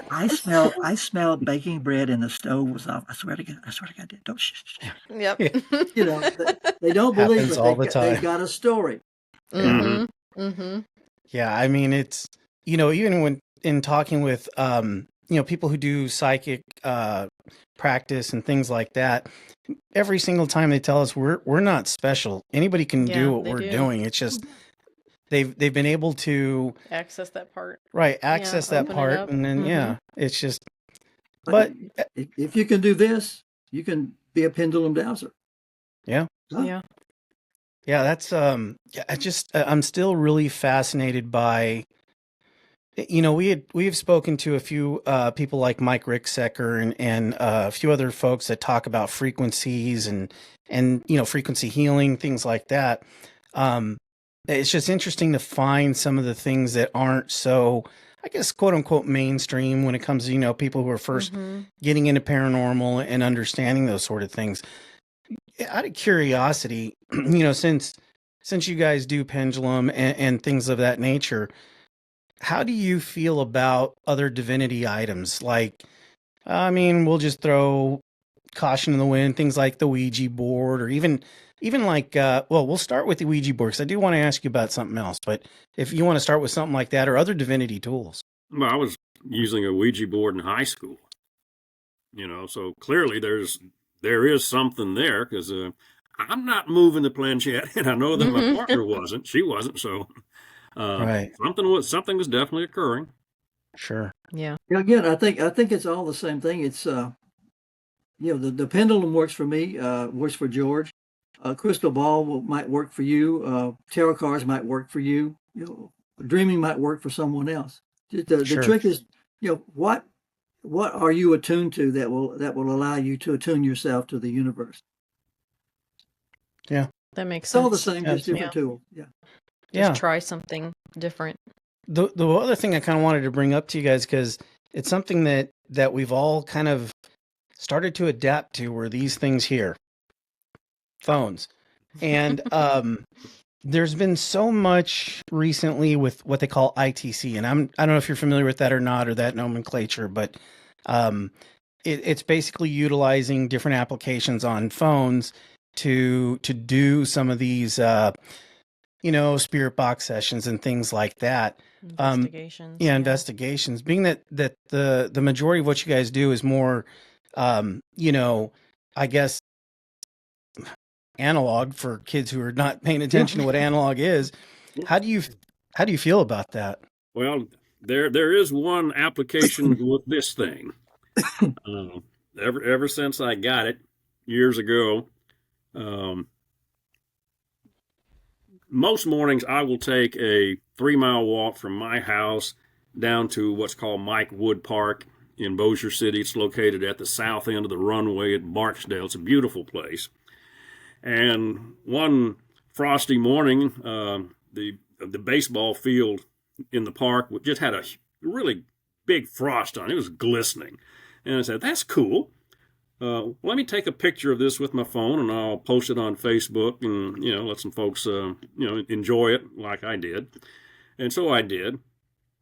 I smelled baking bread and the stove was off. I swear to God, don't shh. Yep. They don't believe Happens it. all the They time. got a story. Mm-hmm. Mm-hmm. Yeah, I mean, it's, even when in talking with, people who do psychic practice and things like that, every single time they tell us we're not special. Anybody can Yeah, do what they we're do. doing. It's just they've been able to Access that part. access that open it part, up. and then Mhm. it's just. But if you can do this, you can be a pendulum dowser. Yeah. Huh? Yeah. Yeah, that's I'm still really fascinated by, we've spoken to a few people like Mike Ricksecker and a few other folks that talk about frequencies and frequency healing, things like that. It's just interesting to find some of the things that aren't so, I guess, quote unquote mainstream when it comes to people who are first Mhm. getting into paranormal and understanding those sort of things. Out of curiosity, since you guys do pendulum and things of that nature, how do you feel about other divinity items? Like, I mean, we'll just throw caution in the wind, things like the Ouija board, or even like, we'll start with the Ouija board, because I do want to ask you about something else. But if you want to start with something like that, or other divinity tools. Well, I was using a Ouija board in high school, so clearly there is something there, because I'm not moving the planchette, and I know that my partner wasn't. She wasn't, so Right. something was definitely occurring. Sure. Yeah. Again, I think it's all the same thing. It's the pendulum works for me, works for George. Crystal ball might work for you. Tarot cards might work for you. Dreaming might work for someone else. The Sure. trick is, what what are you attuned to that will allow you to attune yourself to the universe? Yeah. That makes It's sense. all the same, just different Yeah. tools. Yeah. Yeah. Just try something different. The other thing I kind of wanted to bring up to you guys, because it's something that we've all kind of started to adapt to, were these things here, phones. And there's been so much recently with what they call ITC, and I don't know if you're familiar with that or not, or that nomenclature, but it's basically utilizing different applications on phones to do some of these spirit box sessions and things like that. Investigations. Investigations. Being that the majority of what you guys do is more I guess analog for kids who are not paying attention to what analog is. How do you feel about that? Well, there is one application with this thing. Ever since I got it years ago, most mornings I will take a 3-mile walk from my house down to what's called Mike Wood Park in Bossier City. It's located at the south end of the runway at Barksdale. It's a beautiful place. And one frosty morning, the baseball field in the park just had a really big frost on it. It was glistening. And I said, that's cool. Let me take a picture of this with my phone, and I'll post it on Facebook and, let some folks, enjoy it like I did. And so I did.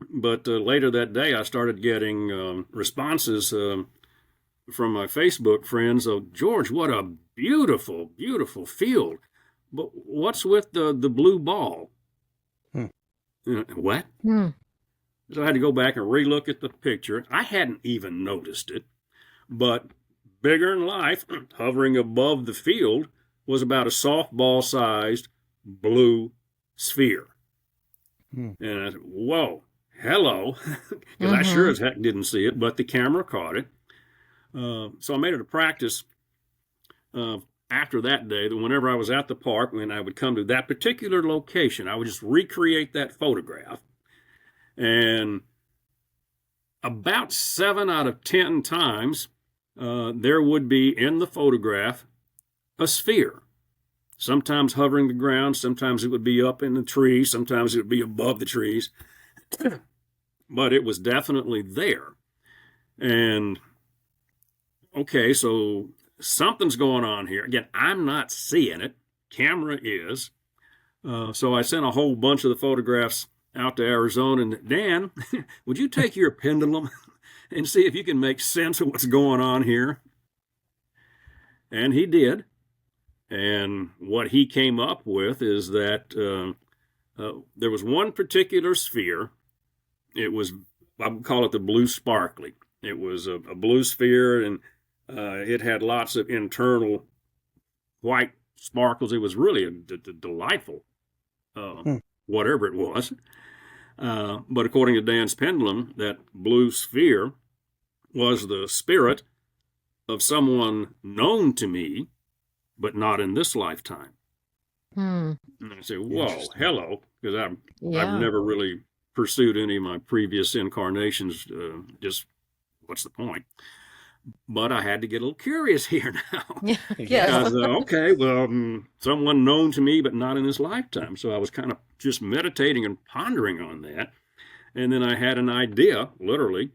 But later that day, I started getting responses from my Facebook friends of, George, what a beautiful, beautiful field. But what's with the blue ball? What? So I had to go back and relook at the picture. I hadn't even noticed it. But bigger than life, hovering above the field, was about a softball-sized blue sphere. And I said, whoa, hello. Because I sure as heck didn't see it, but the camera caught it. So I made it a practice after that day that whenever I was at the park, when I would come to that particular location, I would just recreate that photograph. And about 7 out of 10 times, there would be in the photograph a sphere. Sometimes hovering the ground, sometimes it would be up in the trees, sometimes it would be above the trees. But it was definitely there. And okay, so something's going on here. Again, I'm not seeing it. Camera is. So I sent a whole bunch of the photographs out to Arizona. And Dan, would you take your pendulum and see if you can make sense of what's going on here? And he did. And what he came up with is that there was one particular sphere. It was, I would call it the blue sparkly. It was a blue sphere, and it had lots of internal white sparkles. It was really a delightful, whatever it was. But according to Dan's pendulum, that blue sphere was the spirit of someone known to me, but not in this lifetime. And I say, whoa, hello, because I've never really pursued any of my previous incarnations. Just what's the point? But I had to get a little curious here now. Yes. Okay, well, someone known to me, but not in this lifetime. So I was kind of just meditating and pondering on that. And then I had an idea, literally,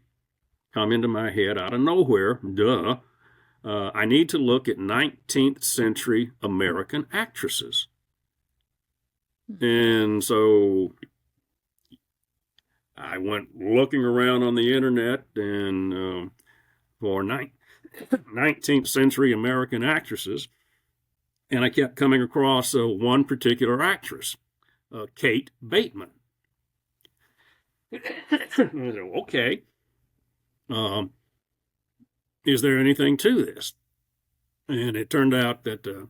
come into my head out of nowhere. Duh. I need to look at 19th century American actresses. And so I went looking around on the internet and for 19th century American actresses, and I kept coming across one particular actress, Kate Bateman. I said, okay, is there anything to this? And it turned out that,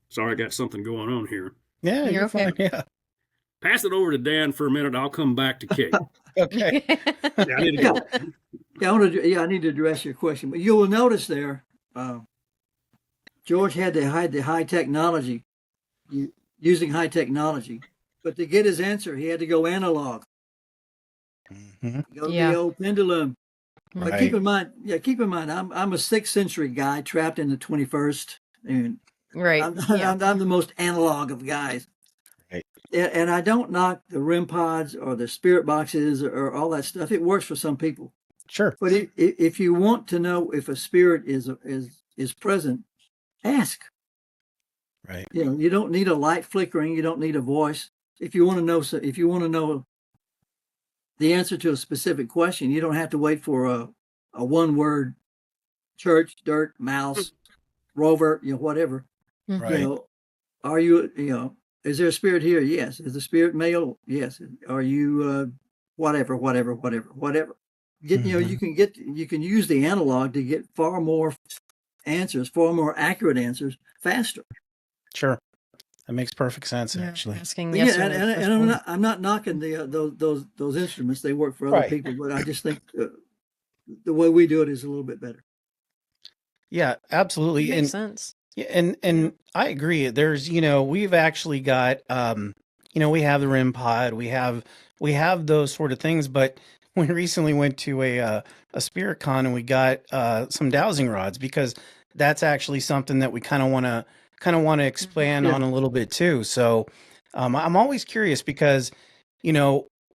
sorry, I got something going on here. Yeah, you're okay. Fine. Yeah. Pass it over to Dan for a minute. I'll come back to Kate. Okay. I need to go. I need to address your question, but you will notice there, George had to hide the high technology, using high technology, but to get his answer, he had to go analog. Mm-hmm. Go to the old pendulum. But Right. keep in mind, I'm a 6th century guy trapped in the 21st, and Right. I'm the most analog of guys. Right. And I don't knock the REM pods or the spirit boxes or all that stuff. It works for some people. Sure. But if you want to know if a spirit is present, ask. Right. You don't need a light flickering. You don't need a voice. If you want to know the answer to a specific question, you don't have to wait for a one word church, dirt, mouse, rover, whatever. Right. Are you, is there a spirit here? Yes. Is the spirit male? Yes. Are you, whatever. You can use the analog to get far more accurate answers faster. Sure. That makes perfect sense, actually. Asking But yes or and, no and I'm not knocking those instruments. They work for other Right. people, but I just think the way we do it is a little bit better. Yeah, absolutely. Makes sense. Yeah, and I agree. There's, we've actually got, we have the REM pod, we have those sort of things, but we recently went to a spirit con and we got some dowsing rods because that's actually something that we kind of want to expand on a little bit too. So I'm always curious because,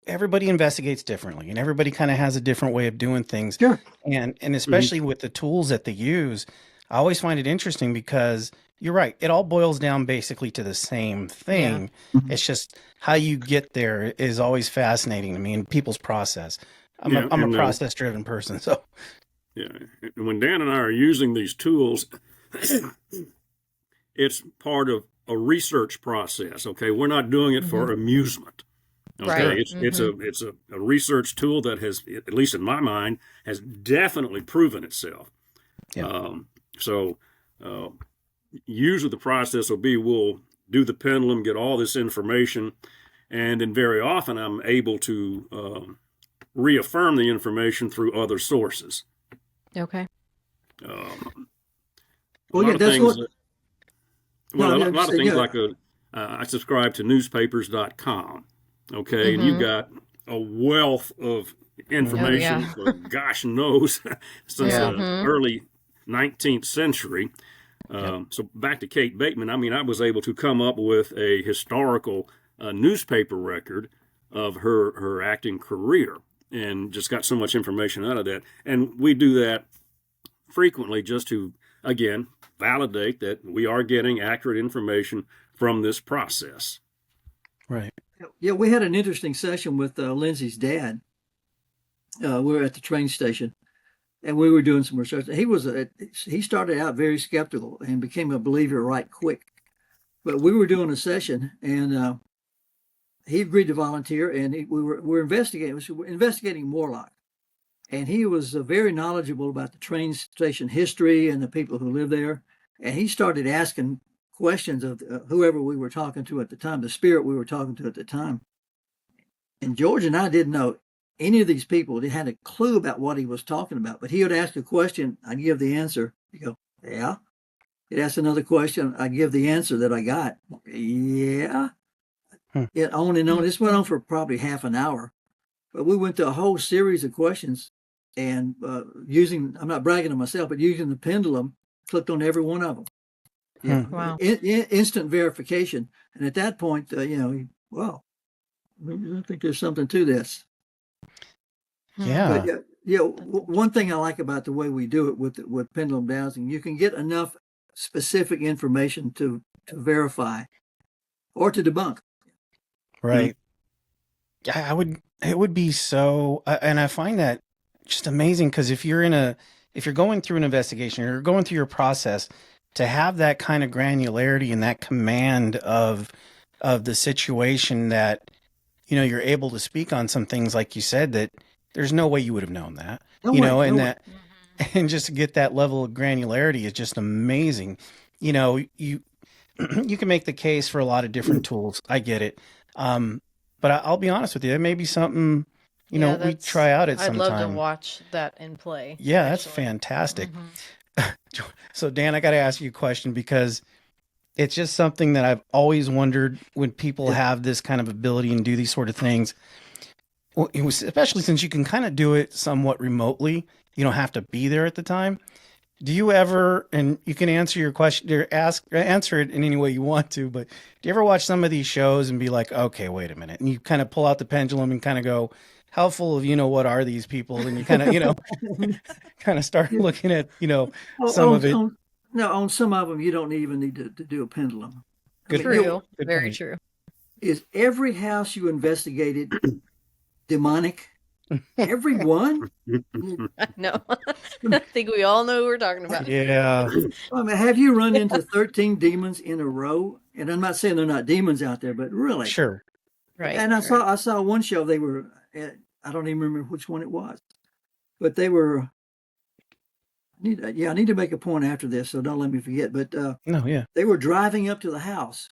everybody investigates differently and everybody kind of has a different way of doing things. Sure. And especially with the tools that they use, I always find it interesting because you're right. It all boils down basically to the same thing. Yeah. It's just how you get there is always fascinating to me and people's process. I'm a process driven person. So yeah, when Dan and I are using these tools, it's part of a research process. Okay. We're not doing it for amusement. Okay. Right. It's a research tool that has, at least in my mind, has definitely proven itself. Yeah. Usually the process will be we'll do the pendulum, get all this information, and then very often I'm able to reaffirm the information through other sources. Okay. A lot of things like I subscribe to newspapers.com. Okay, and you've got a wealth of information for gosh knows since the early 19th century. So back to Kate Bateman, I mean, I was able to come up with a historical newspaper record of her acting career and just got so much information out of that. And we do that frequently just to, again, validate that we are getting accurate information from this process. Right. Yeah, we had an interesting session with Lindsay's dad. We were at the train station, and we were doing some research. He started out very skeptical and became a believer right quick. But we were doing a session, and he agreed to volunteer, and we were investigating Morlock, and he was very knowledgeable about the train station history and the people who live there. And he started asking questions of whoever we were talking to at the time, the spirit we were talking to at the time. And George and I didn't know any of these people. They had a clue about what he was talking about, but he would ask a question, I'd give the answer. He'd go, yeah. He'd ask another question, I'd give the answer that I got. Yeah. It on and on. This went on for probably half an hour, but we went to a whole series of questions and I'm not bragging on myself, but using the pendulum, clicked on every one of them. Yeah. Wow. Instant verification. And at that point, I think there's something to this. Yeah. But, one thing I like about the way we do it with pendulum dowsing, you can get enough specific information to verify or to debunk. Right. Yeah, it would be so, and I find that just amazing because if you're going through an investigation, or you're going through your process, to have that kind of granularity and that command of the situation that, you're able to speak on some things, like you said, that there's no way you would have known that, and just to get that level of granularity is just amazing. You can make the case for a lot of different tools. I get it. But I'll be honest with you, it may be something, we try out at some time. I'd love to watch that in play. Yeah, that's fantastic. So Dan, I got to ask you a question because it's just something that I've always wondered when people have this kind of ability and do these sort of things. Well, it was, especially since you can kind of do it somewhat remotely. You don't have to be there at the time. Do you ever, and you can answer your question or answer it in any way you want to, but do you ever watch some of these shows and be like, okay, wait a minute. And you kind of pull out the pendulum and kind of go, how full of, what are these people? And you kind of, kind of start looking at, some of it. On some of them, you don't even need to do a pendulum. Good. True. Good Very point. true. Is every house you investigated demonic? Everyone? No. I think we all know who we're talking about. Yeah. I mean, have you run into 13 demons in a row? And I'm not saying they're not demons out there, but really. Sure. Right. And I saw one show they were at, I don't even remember which one it was, but they were. I need to make a point after this, so don't let me forget. But No, yeah. they were driving up to the house,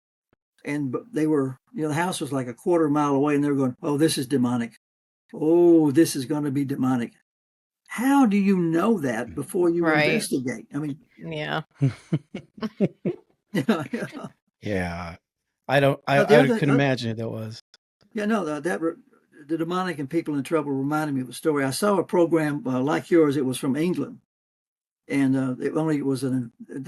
and they were, the house was like a quarter mile away, and they were going, "Oh, this is demonic. Oh, this is going to be demonic." How do you know that before you investigate? I mean, Yeah. Yeah. I don't, I couldn't imagine it. That was. Yeah, no, the demonic and people in trouble reminded me of a story. I saw a program like yours. It was from England, and they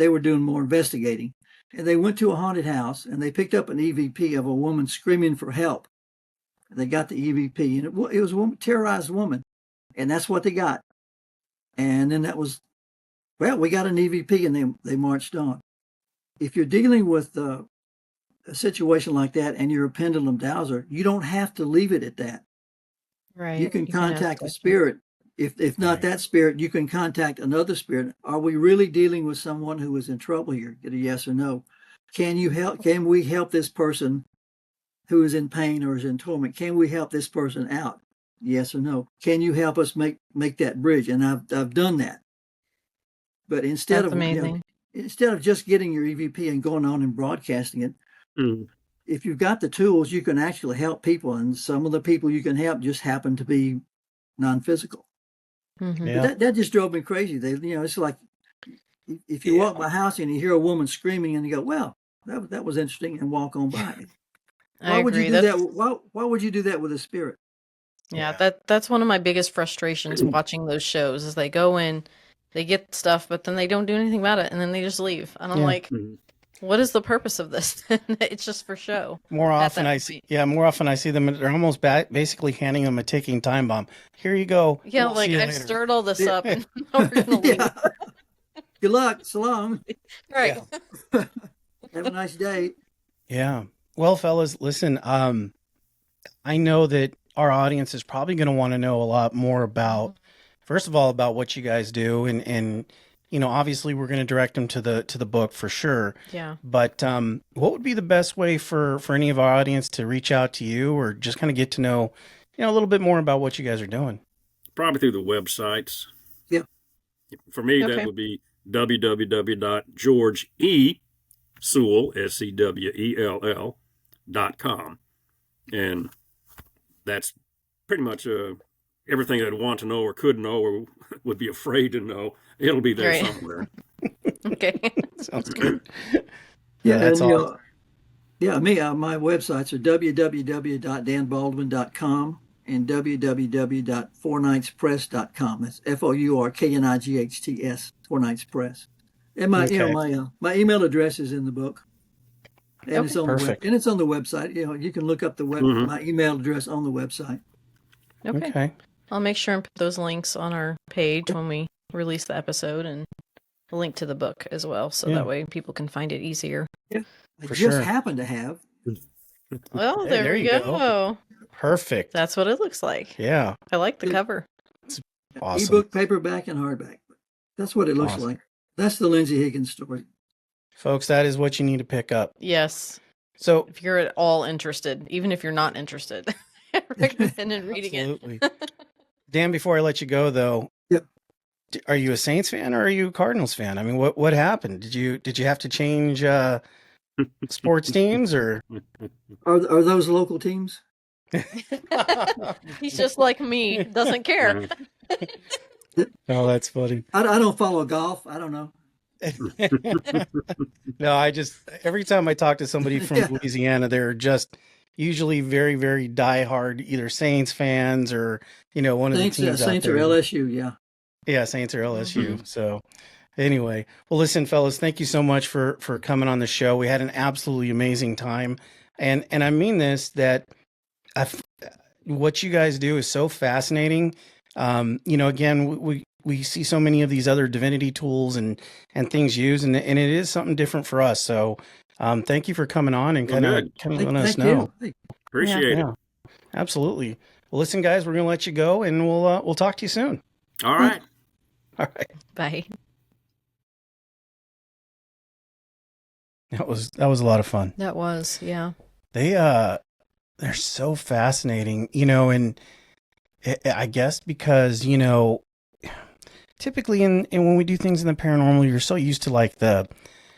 were doing more investigating, and they went to a haunted house and they picked up an EVP of a woman screaming for help. They got the EVP, and it was a terrorized woman, and that's what they got. And then we got an EVP, and they marched on. If you're dealing with a situation like that and you're a pendulum dowser, you don't have to leave it at that. Right. You can contact the spirit. If not that spirit, you can contact another spirit. Are we really dealing with someone who is in trouble here? Get a yes or no. Can we help this person who is in pain or is in torment? Can we help this person out? Yes or no. Can you help us make that bridge? And I've done that. But instead of just getting your EVP and going on and broadcasting it, if you've got the tools, you can actually help people. And some of the people you can help just happen to be non-physical. Mm-hmm. Yeah. But that just drove me crazy. It's like if you walk by a house and you hear a woman screaming and you go, well, that was interesting, and walk on by. Why would you do that? Why would you do that with a spirit? Yeah, that's one of my biggest frustrations watching those shows is they go in, they get stuff, but then they don't do anything about it, and then they just leave. And I'm like, what is the purpose of this? It's just for show. More often I see them. They're almost basically handing them a ticking time bomb. Here you go. Yeah, we'll see you I've later. stirred all this up, and now we're gonna leave. Good luck. So long. Right. Have a nice day. Yeah. Well, fellas, listen. I know that our audience is probably going to want to know a lot more about, first of all, about what you guys do, and obviously we're going to direct them to the book for sure. Yeah. But what would be the best way for any of our audience to reach out to you, or just kind of get to know, a little bit more about what you guys are doing? Probably through the websites. Yeah. For me, that would be www.georgesewell.com. And that's pretty much everything I'd want to know or could know or would be afraid to know. It'll be there somewhere. Okay. Sounds good. Yeah, that's awesome. My websites are www.danbaldwin.com and www.fournightspress.com. That's FOURKNIGHTS, Four Nights Press. And my email address is in the book. And it's on perfect. And it's on the website. You can look up my email address on the website. Okay. I'll make sure and put those links on our page when we release the episode, and a link to the book as well, so that way people can find it easier. Yeah. I happen to have. Well, there you go. Perfect. That's what it looks like. Yeah. I like the cover. It's awesome. Ebook, paperback, and hardback. That's what it looks like. That's the Lindsay Higgins story. Folks, that is what you need to pick up. Yes. So if you're at all interested, even if you're not interested, I recommend reading it. Dan, before I let you go, though, are you a Saints fan or are you a Cardinals fan? I mean, what happened? Did you have to change sports teams, or are those local teams? He's just like me, doesn't care. Oh, that's funny. I don't follow golf. I don't know. No, every time I talk to somebody from Louisiana, they're just usually very, very diehard, either Saints fans or, one of the teams Saints out or there. LSU, yeah. Yeah, Saints or LSU. So anyway, well, listen, fellas, thank you so much for coming on the show. We had an absolutely amazing time. And I mean this, that what you guys do is so fascinating. Again, we see so many of these other divinity tools and things used, and it is something different for us. So thank you for coming on and kind of letting us know. You. Appreciate it. Absolutely. Well, listen, guys, we're going to let you go, and we'll talk to you soon. All right. All right. Bye. That was a lot of fun. That was, yeah. They're so fascinating, and I guess because, typically in when we do things in the paranormal, you're so used to like the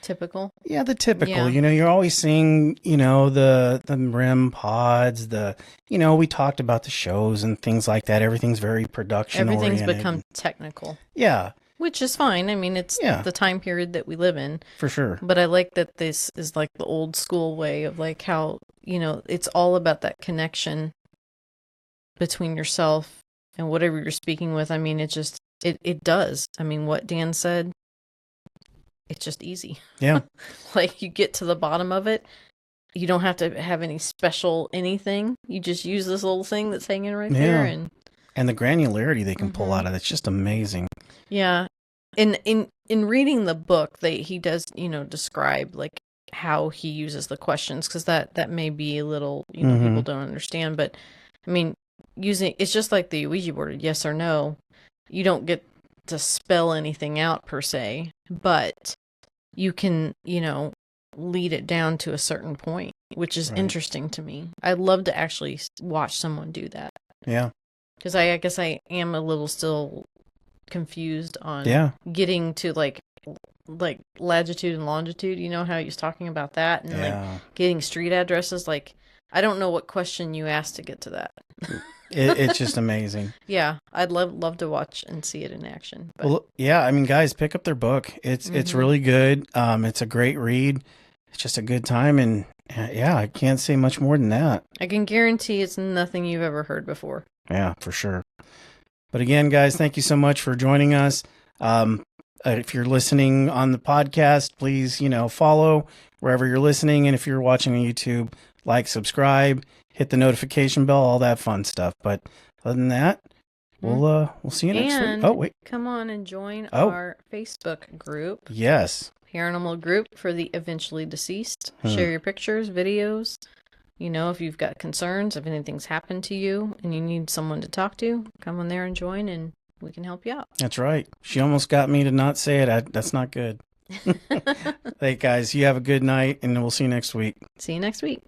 typical. Yeah, the typical. Yeah. You're always seeing, the REM pods, we talked about the shows and things like that. Everything's very production Everything's oriented. become technical. Yeah. Which is fine. I mean, it's the time period that we live in. For sure. But I like that this is like the old school way of like how, it's all about that connection between yourself and whatever you're speaking with. I mean, it does. I mean, what Dan said, it's just easy. Yeah. Like you get to the bottom of it. You don't have to have any special anything. You just use this little thing that's hanging right there. And the granularity they can pull out of it's just amazing. Yeah. In reading the book, he does, describe like how he uses the questions, because that may be a little, people don't understand. But I mean, it's just like the Ouija board, yes or no. You don't get to spell anything out per se, but you can, lead it down to a certain point, which is interesting to me. I'd love to actually watch someone do that. Yeah. Because I guess I am a little still confused on getting to like latitude and longitude. You know how he was talking about that, and like getting street addresses. Like, I don't know what question you asked to get to that. It's just amazing. Yeah, I'd love to watch and see it in action. But. Well, yeah, I mean, guys, pick up their book. It's really good. It's a great read. It's just a good time, and I can't say much more than that. I can guarantee it's nothing you've ever heard before. Yeah, for sure. But again, guys, thank you so much for joining us. If you're listening on the podcast, please, follow wherever you're listening. And if you're watching on YouTube, like, subscribe, hit the notification bell, all that fun stuff. But other than that, we'll see you next week. Oh, wait. Come on and join our Facebook group. Yes. Paranormal group for the eventually deceased. Share your pictures, videos. If you've got concerns, if anything's happened to you and you need someone to talk to, come on there and join, and we can help you out. That's right. She almost got me to not say it. That's not good. Hey, guys, you have a good night, and we'll see you next week. See you next week.